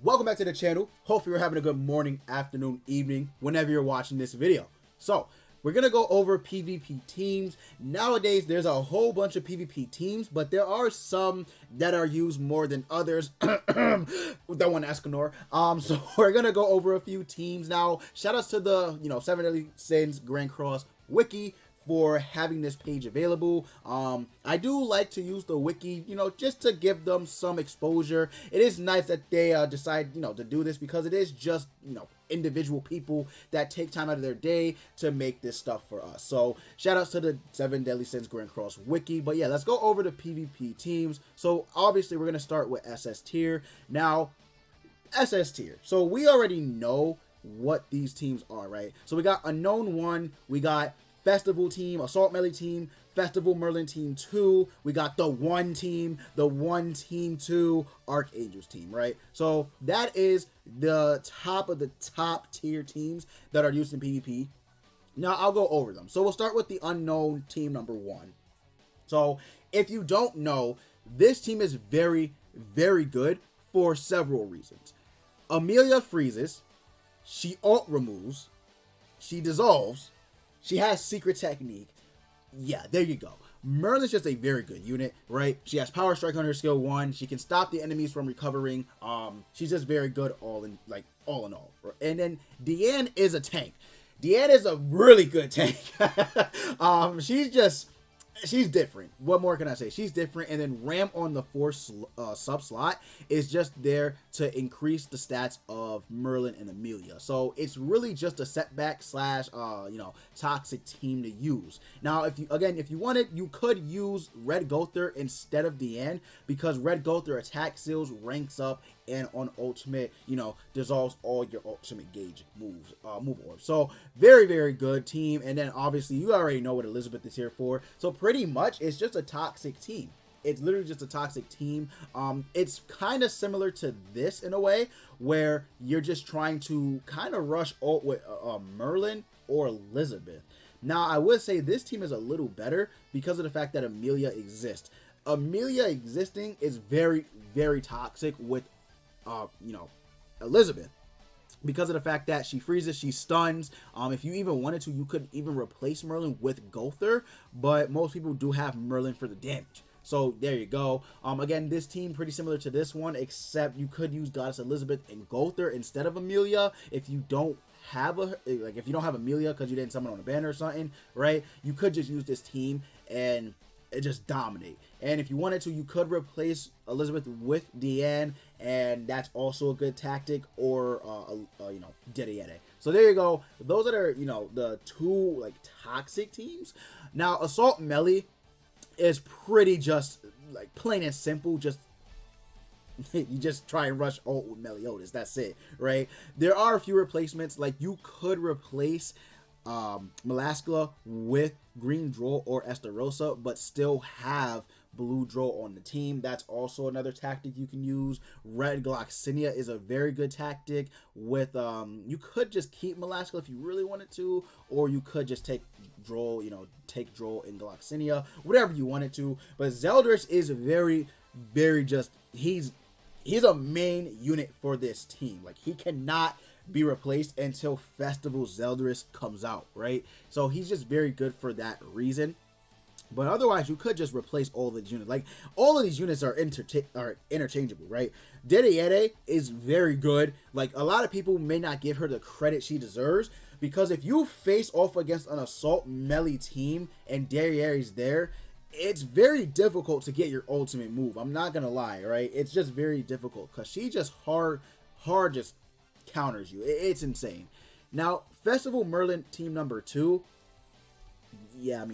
Welcome back to the channel. Hopefully you're having a good morning, afternoon, evening, whenever you're watching this video. So, we're going to go over PvP teams. Nowadays, there's a whole bunch of PvP teams, but there are some that are used more than others. Don't want to Escanor. So we're going to go over a few teams now. Shout outs to the, 7 Deadly Sins Grand Cross Wiki for having this page available. I do like to use the wiki, just to give them some exposure. It is nice that they decide, to do this, because it is just, individual people that take time out of their day to make this stuff for us. So shout outs to the 7 Deadly Sins Grand Cross Wiki. But yeah, let's go over the PvP teams. So obviously we're going to start with SS tier. Now, SS tier. So we already know what these teams are, right? So we got Unknown 1, we got Festival Team, Assault Melee Team, Festival Merlin Team 2, we got the One Team, the One Team 2, Archangels Team, right? So that is the top of the top tier teams that are used in PvP. Now I'll go over them. So we'll start with the Unknown Team number 1. So if you don't know, this team is very, very good for several reasons. Amelia freezes, she ult removes, she dissolves, she has secret technique. Yeah, there you go. Merlin's just a very good unit, right? She has power strike on her skill 1. She can stop the enemies from recovering. She's just very good all in all. And then Deanne is a tank. Deanne is a really good tank. She's different. What more can I say? She's different. And then Ram on the 4 sub slot is just there to increase the stats of Merlin and Amelia. So it's really just a setback slash toxic team to use. Now, if you wanted, you could use Red Gother instead of Deanne, because Red Gother attack seals, ranks up, and on ultimate, dissolves all your ultimate gauge move orbs. So very, very good team. And then obviously you already know what Elizabeth is here for. So pretty much it's just a toxic team. It's literally just a toxic team. It's kind of similar to this in a way, where you're just trying to kind of rush ult with Merlin or Elizabeth. Now I would say this team is a little better because of the fact that Amelia exists. Amelia existing is very, very toxic with Elizabeth, because of the fact that she freezes, she stuns. If you even wanted to, you could even replace Merlin with Gother, but most people do have Merlin for the damage. So there you go. Again, this team pretty similar to this one, except you could use Goddess Elizabeth and Gother instead of Amelia if you don't have if you don't have Amelia because you didn't summon on a banner or something, right? You could just use this team and just dominate. And if you wanted to, you could replace Elizabeth with Deanne, and that's also a good tactic, or Dediete. So there you go. Those are the two toxic teams. Now Assault Melee is pretty just plain and simple. Just you just try and rush ult with Meliodas. That's it, right? There are a few replacements. Like you could replace Melaskla with Green Droll or Estarossa, but still have Blue Droll on the team. That's also another tactic you can use. Red Gloxinia is a very good tactic with you could just keep Melaskla if you really wanted to, or you could just take Droll, take Droll and Gloxinia, whatever you wanted to. But Zeldris is very, very just he's a main unit for this team. Like he cannot be replaced until Festival Zeldris comes out, right? So he's just very good for that reason. But otherwise, you could just replace all of these units. Like, all of these units are interchangeable, right? Dediete is very good. Like, a lot of people may not give her the credit she deserves, because if you face off against an Assault Melee team and Dediete's there, it's very difficult to get your ultimate move. I'm not gonna lie, right? It's just very difficult, because she just hard just counters you. It's insane. Now, Festival Merlin Team number 2, yeah,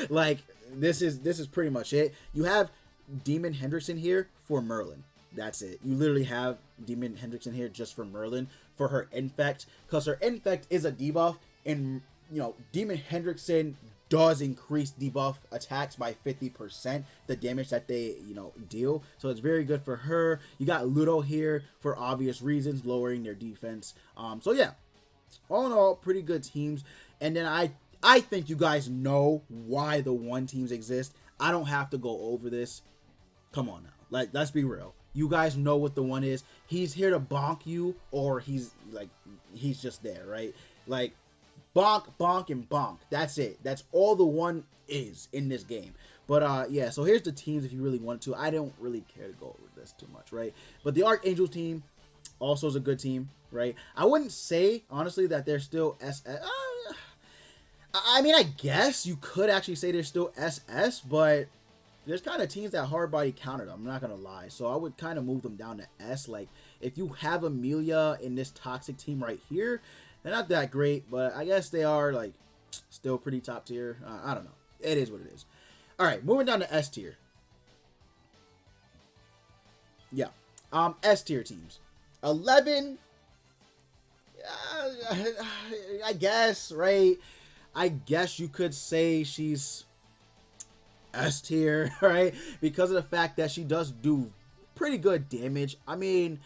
like this is pretty much it. You have Demon Hendrickson here for Merlin. That's it. You literally have Demon Hendrickson here just for Merlin for her infect, because her infect is a debuff, and Demon Hendrickson does increase debuff attacks by 50%, the damage that they deal. So it's very good for her. You got Ludo here for obvious reasons, lowering their defense. So yeah, all in all, pretty good teams. And then I think you guys know why the One teams exist. I don't have to go over this. Come on now. Let's be real. you guys know what the one is. He's here to bonk you, or he's just there, right? Like, bonk, bonk, and bonk. That's it. That's all the one is in this game. But yeah, so here's the teams if you really want to. I don't really care to go over this too much, right? But the Archangels team also is a good team, right? I wouldn't say, honestly, that they're still SS. I mean, I guess you could actually say they're still SS, but there's kind of teams that hard body countered them. I'm not going to lie. So I would kind of move them down to S. Like, if you have Amelia in this toxic team right here, they're not that great, but I guess they are, like, still pretty top tier. I don't know. It is what it is. All right, moving down to S tier. Yeah. S tier teams. 11. I guess, right? I guess you could say she's S tier, right? Because of the fact that she does do pretty good damage. I mean,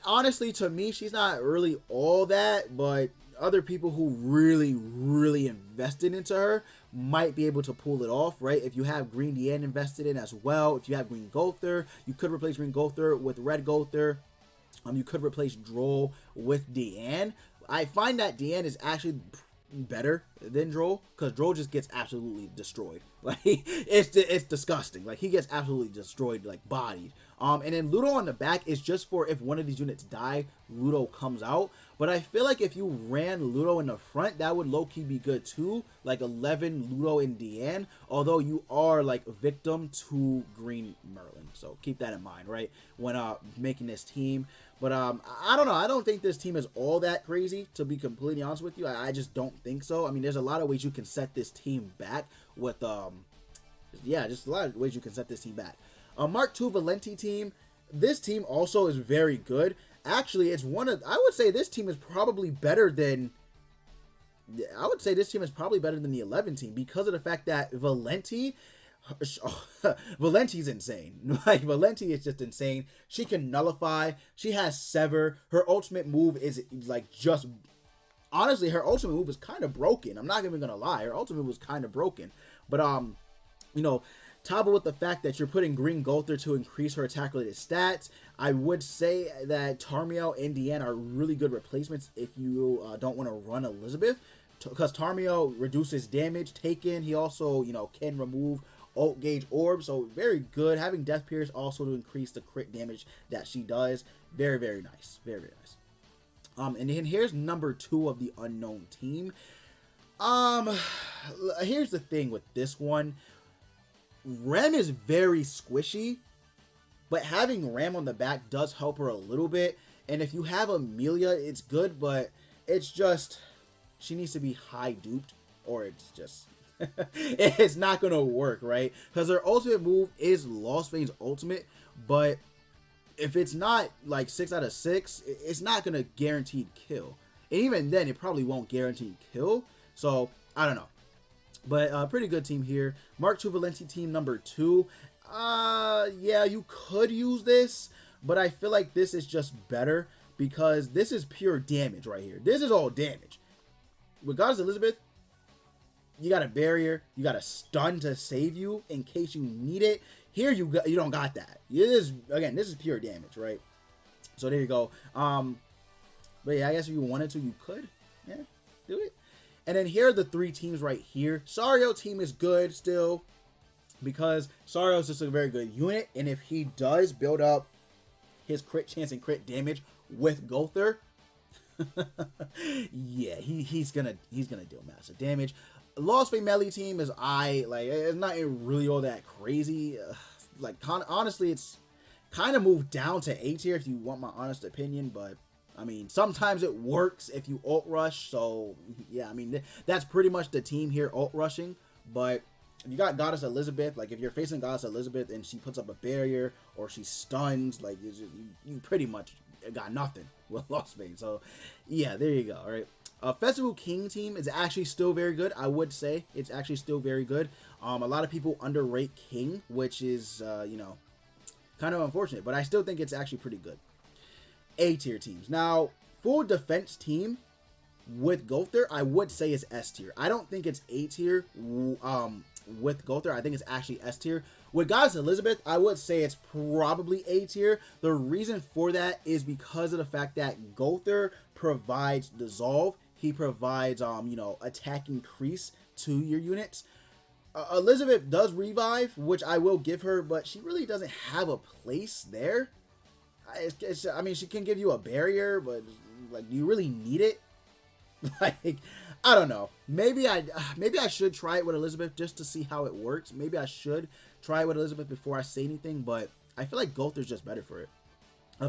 honestly, to me, she's not really all that, but other people who really invested into her might be able to pull it off, right? If you have Green Diane invested in as well, if you have Green Gowther, you could replace Green Gowther with Red Gowther. You could replace Droll with Diane. I find that Diane is actually better than Droll, because Droll just gets absolutely destroyed. Like, it's disgusting. Like, he gets absolutely destroyed, like, bodied. And then Ludo on the back is just for if one of these units die, Ludo comes out. But I feel like if you ran Ludo in the front, that would low-key be good too. Like 11 Ludo and Diane, although you are like a victim to Green Merlin. So keep that in mind, right? When making this team. But I don't know. I don't think this team is all that crazy, to be completely honest with you. I just don't think so. I mean, there's a lot of ways you can set this team back with, yeah, just a lot of ways you can set this team back. Mark II Valenti team. This team also is very good. Actually, it's one of, I would say this team is probably better than, I would say this team is probably better than the 11 team because of the fact that Valenti's insane. Like, Valenti is just insane. She can nullify. She has Sever. Her ultimate move is like just, honestly, her ultimate move is kind of broken. I'm not even gonna lie. Her ultimate move was kind of broken. But you know, Taba with the fact that you're putting Green Gowther to increase her attack-related stats. I would say that Tarmiel and Diane are really good replacements if you don't want to run Elizabeth, because Tarmiel reduces damage taken. He also, you know, can remove ult gauge orbs, so very good. Having Death Pierce also to increase the crit damage that she does. Very, very nice. Very, very nice. And then here's number 2 of the unknown team. Here's the thing with this one. Rem is very squishy, but having Ram on the back does help her a little bit. And if you have Amelia, it's good, but it's just, she needs to be high duped, or it's just, it's not going to work, right? Because her ultimate move is Lost Veins ultimate, but if it's not like 6 out of 6, it's not going to guaranteed kill. And even then, it probably won't guarantee kill. So, I don't know. But pretty good team here. Mark II Valenti team number 2. Yeah, you could use this, but I feel like this is just better because this is pure damage right here. This is all damage. With Goddess Elizabeth, you got a barrier, you got a stun to save you in case you need it. Here you don't got that. This is pure damage, right? So there you go. But yeah, I guess if you wanted to, you could. Yeah, do it. And then here are the 3 teams right here. Sario team is good still because Sario is just a very good unit. And if he does build up his crit chance and crit damage with Gowther, yeah, he's gonna deal massive damage. Lost Fate melee team is it's not really all that crazy. Like, honestly, it's kind of moved down to A tier if you want my honest opinion, but I mean, sometimes it works if you ult rush. So yeah, I mean, that's pretty much the team here, ult rushing. But if you got Goddess Elizabeth, like if you're facing Goddess Elizabeth and she puts up a barrier or she stuns, like you pretty much got nothing with Lost Vein. So yeah, there you go. All right. Festival King team is actually still very good. I would say it's actually still very good. A lot of people underrate King, which is, you know, kind of unfortunate, but I still think it's actually pretty good. A tier teams. Now, full defense team with Gowther, I would say is S tier. I don't think it's A tier with Gowther. I think it's actually S tier. With Goddess Elizabeth, I would say it's probably A tier. The reason for that is because of the fact that Gowther provides dissolve. He provides, you know, attack increase to your units. Elizabeth does revive, which I will give her, but she really doesn't have a place there. I mean, she can give you a barrier, but like, do you really need it? Like, I don't know. Maybe I should try it with Elizabeth just to see how it works. Maybe I should try it with Elizabeth before I say anything, but I feel like Gowther's just better for it.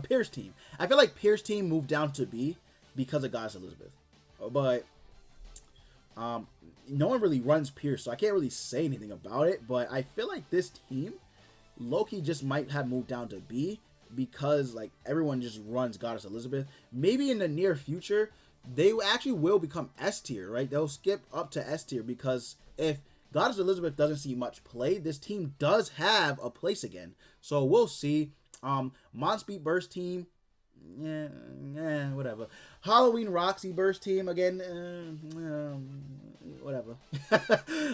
Pierce team. I feel like Pierce team moved down to B because of Goddess Elizabeth, but no one really runs Pierce, so I can't really say anything about it. But I feel like this team, Loki, just might have moved down to B because like everyone just runs Goddess Elizabeth. Maybe in the near future they actually will become S tier, right? They'll skip up to S tier because if Goddess Elizabeth doesn't see much play, this team does have a place again. So we'll see. Monspeed Burst team, whatever. Halloween Roxy Burst team again, whatever.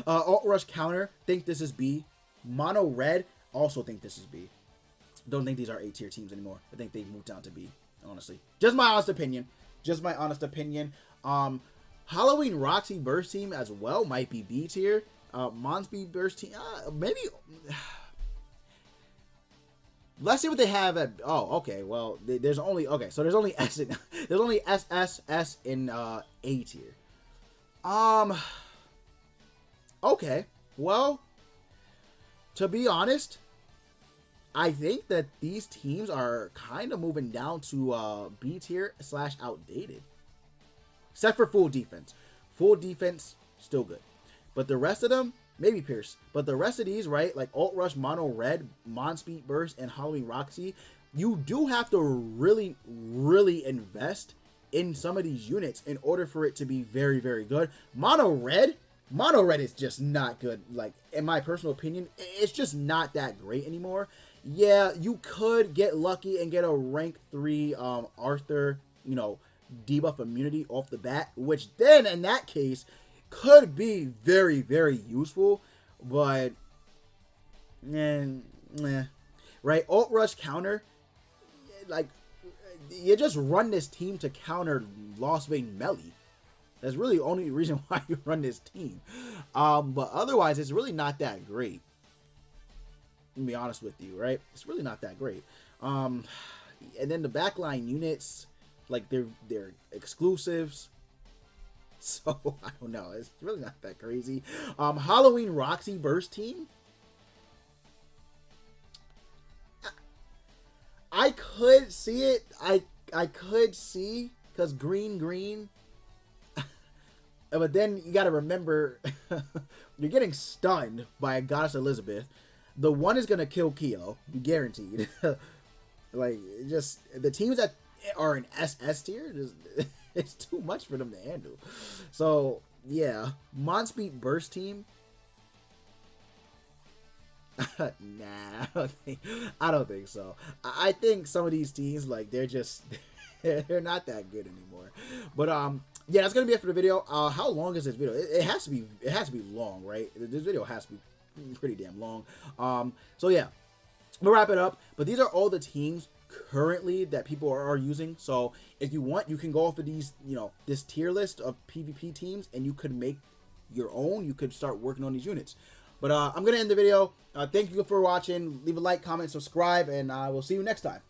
Alt Rush Counter, think this is B. Mono Red, also think this is B. Don't think these are A tier teams anymore. I think they've moved down to B, honestly. Just my honest opinion. Just my honest opinion. Halloween Roxy Burst team as well might be B tier. Monspeed Burst team, maybe. Let's see what they have at. Oh, okay. Well, there's only So there's only S. There's only S in A tier. Okay. Well, to be honest, I think that these teams are kind of moving down to B tier / outdated. Except for full defense. Full defense, still good. But the rest of them, maybe Pierce. But the rest of these, right, like Alt Rush, Mono Red, Monspeed Burst, and Halloween Roxy, you do have to really, really invest in some of these units in order for it to be very, very good. Mono Red is just not good. Like, in my personal opinion, it's just not that great anymore. Yeah, you could get lucky and get a rank 3 Arthur, you know, debuff immunity off the bat, which then in that case could be very, very useful, but right? Alt Rush Counter, like, you just run this team to counter Lost Vein Melee. That's really the only reason why you run this team. But otherwise, it's really not that great. To be honest with you, right? It's really not that great. And then the backline units, like they're exclusives. So I don't know. It's really not that crazy. Halloween Roxy Burst team. I could see it. I could see, because green. But then you got to remember, you're getting stunned by a Goddess Elizabeth. The one is gonna kill Kyo, guaranteed. Like, just the teams that are in SS tier, it's too much for them to handle. So yeah, Monspeed Burst team. Nah, I don't think so. I think some of these teams, like, they're just they're not that good anymore. But yeah, that's gonna be it for the video. How long is this video? It has to be long, right? This video has to be pretty damn long. So yeah, we'll wrap it up. But these are all the teams currently that people are using. So if you want, you can go off of these, you know, this tier list of PvP teams, and you could make your own. You could start working on these units. But I'm gonna end the video. Thank you for watching. Leave a like, comment, subscribe, and we'll see you next time.